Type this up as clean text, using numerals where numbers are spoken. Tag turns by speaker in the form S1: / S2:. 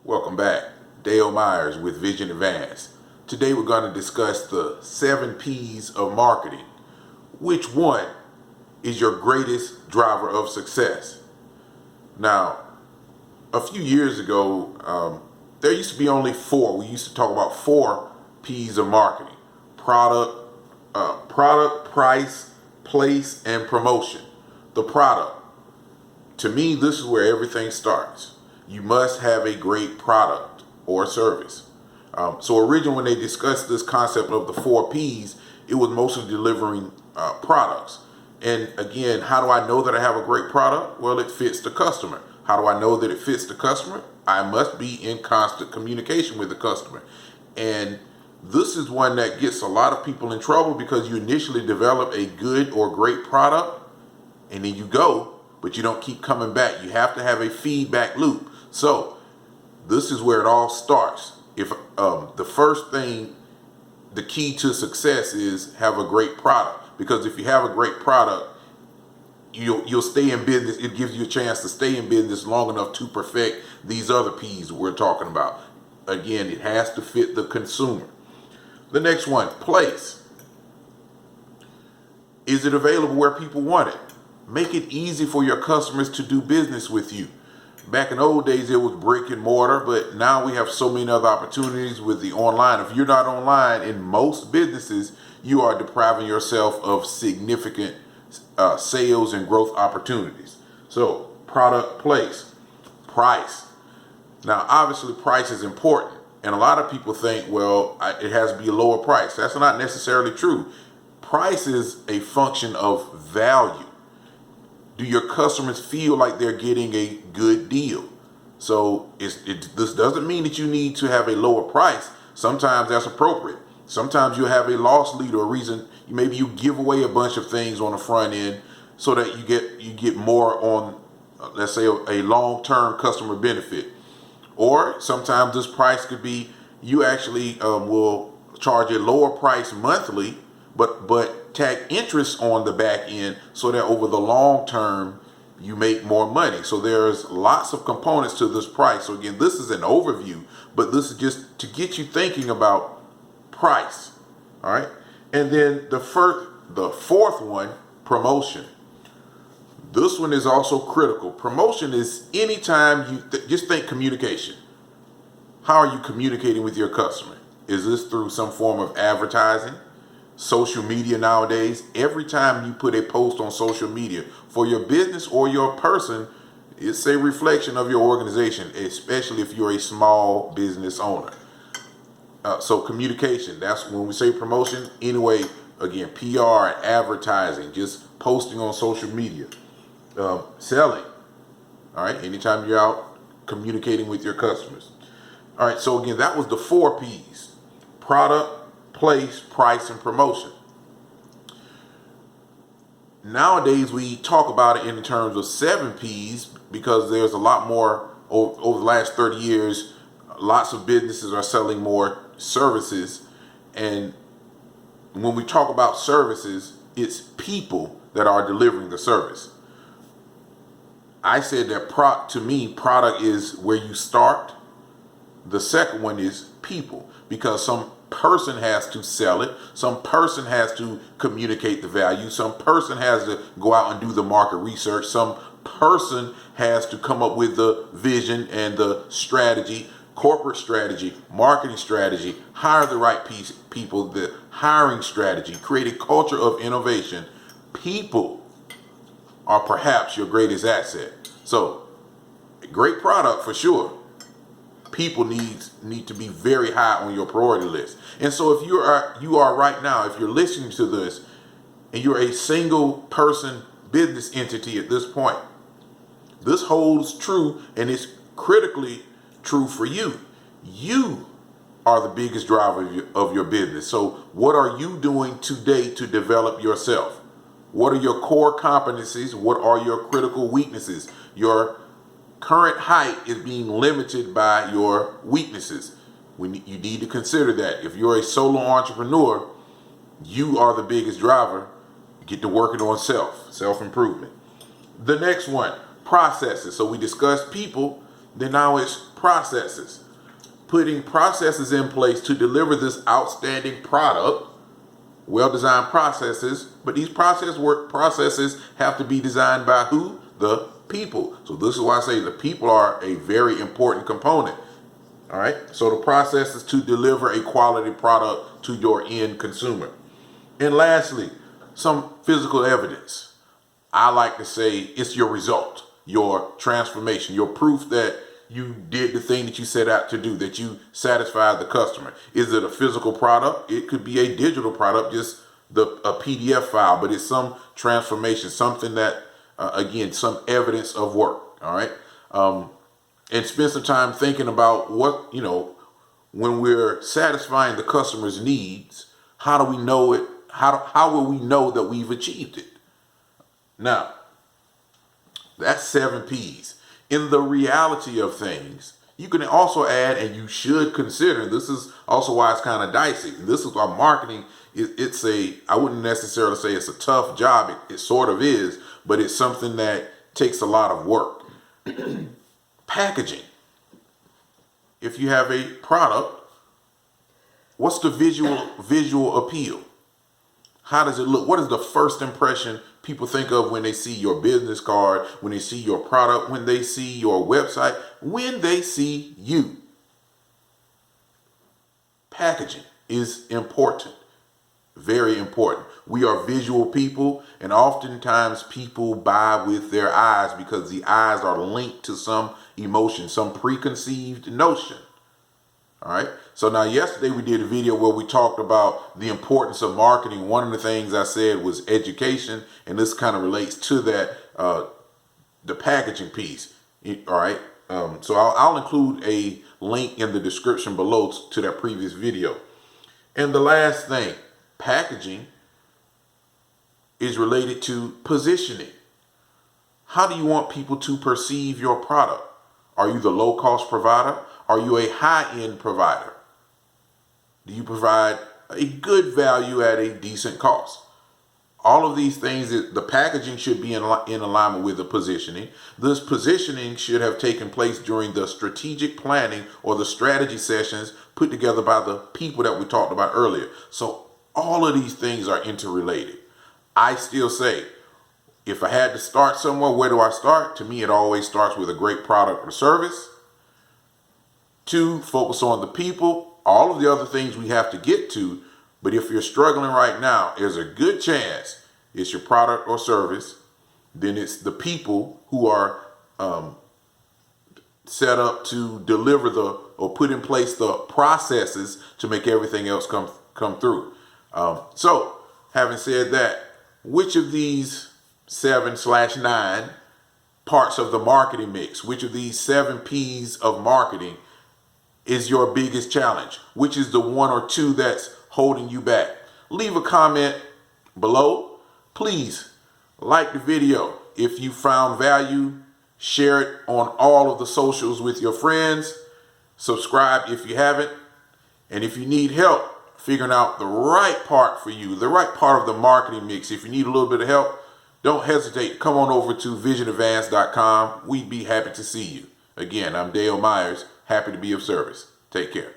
S1: Welcome back. Dale Myers with Vision Advance. Today we're going to discuss the 7P's of marketing. Which one is your greatest driver of success? Now, a few years ago, there used to be only four. We used to talk about 4P's of marketing: product, price, place, and promotion. The product. To me, this is where everything starts. You must have a great product or service. So originally when they discussed this concept of the 4P's, it was mostly delivering products. And again, how do I know that I have a great product? Well, it fits the customer. How do I know that it fits the customer? I must be in constant communication with the customer. And this is one that gets a lot of people in trouble because you initially develop a good or great product and then you go, but you don't keep coming back. You have to have a feedback loop. So this is where it all starts. If the first thing, the key to success is have a great product, because if you have a great product, you'll stay in business. It gives you a chance to stay in business long enough to perfect these other P's we're talking about. Again, it has to fit the consumer. The next one, place. Is it available where people want it? Make it easy for your customers to do business with you. Back in old days, it was brick and mortar, but now we have so many other opportunities with the online. If you're not online in most businesses, you are depriving yourself of significant sales and growth opportunities. So, product, place, price. Now, obviously, price is important. And a lot of people think, well, it has to be a lower price. That's not necessarily true. Price is a function of value. Do your customers feel like they're getting a good deal? So this doesn't mean that you need to have a lower price. Sometimes that's appropriate. Sometimes you have a loss leader, a reason. Maybe you give away a bunch of things on the front end so that you get more on, let's say, a long-term customer benefit. Or sometimes this price could be you actually will charge a lower price monthly, but tack interest on the back end so that over the long term you make more money. So there's lots of components to this price. So again, this is an overview, but this is just to get you thinking about price. All right. And then the fourth one, promotion. This one is also critical. Promotion is anytime you just think communication. How are you communicating with your customer? Is this through some form of advertising? Social media nowadays, every time you put a post on social media for your business or your person, it's a reflection of your organization, especially if you're a small business owner. So communication, that's when we say promotion. Anyway, again, PR, advertising, just posting on social media, selling. All right, anytime you're out communicating with your customers. All right, so again, that was the 4P's: product, place, price, and promotion. Nowadays, we talk about it in terms of 7P's because there's a lot more over the last 30 years. Lots of businesses are selling more services. And when we talk about services, it's people that are delivering the service. I said that to me, product is where you start. The second one is people, because some person has to sell it. Some person has to communicate the value. Some person has to go out and do the market research. Some person has to come up with the vision and the strategy, corporate strategy, marketing strategy, hire the right people, the hiring strategy, create a culture of innovation. People are perhaps your greatest asset. So, a great product for sure. People need to be very high on your priority list. And so if you are right now, if you're listening to this and you're a single person business entity at this point, this holds true, and it's critically true for you. You are the biggest driver of your business. So what are you doing today to develop yourself? What are your core competencies? What are your critical weaknesses? Your current height is being limited by your weaknesses. You need to consider that. If you're a solo entrepreneur, you are the biggest driver. You get to working on self-improvement. The next one, processes. So we discussed people. Then now it's processes. Putting processes in place to deliver this outstanding product. Well-designed processes, but these processes have to be designed by who? The people. So this is why I say the people are a very important component. All right. So the process is to deliver a quality product to your end consumer. And lastly, some physical evidence. I like to say it's your result, your transformation, your proof that you did the thing that you set out to do, that you satisfied the customer. Is it a physical product? It could be a digital product, just a PDF file, but it's some transformation, something that, again, some evidence of work. All right. And spend some time thinking about what, when we're satisfying the customer's needs, how do we know it? How will we know that we've achieved it? Now, that's 7P's. In the reality of things, you can also add, and you should consider, this is also why it's kind of dicey. This is why marketing, I wouldn't necessarily say it's a tough job. It sort of is, but it's something that takes a lot of work. Packaging. If you have a product, what's the visual appeal? How does it look? What is the first impression people think of when they see your business card, when they see your product, when they see your website, when they see you? Packaging is important, very important. We are visual people, and oftentimes people buy with their eyes because the eyes are linked to some emotion, some preconceived notion. All right. So now yesterday we did a video where we talked about the importance of marketing. One of the things I said was education, and this kind of relates to that, the packaging piece. All right. So I'll include a link in the description below to that previous video. And the last thing, packaging is related to positioning. How do you want people to perceive your product? Are you the low-cost provider? Are you a high-end provider? Do you provide a good value at a decent cost? All of these things, the packaging should be in alignment with the positioning. This positioning should have taken place during the strategic planning or the strategy sessions put together by the people that we talked about earlier. So all of these things are interrelated. I still say, if I had to start somewhere, where do I start? To me, it always starts with a great product or service. 2, focus on the people. All of the other things we have to get to. But if you're struggling right now, there's a good chance it's your product or service. Then it's the people who are set up to deliver or put in place the processes to make everything else come through. So having said that, which of these 7/9 parts of the marketing mix, which of these 7P's of marketing is your biggest challenge? Which is the 1 or 2 that's holding you back? Leave a comment below. Please like the video. If you found value, share it on all of the socials with your friends. Subscribe if you haven't. And if you need help figuring out the right part for you, the right part of the marketing mix, if you need a little bit of help, don't hesitate. Come on over to visionadvance.com. We'd be happy to see you. Again, I'm Dale Myers. Happy to be of service. Take care.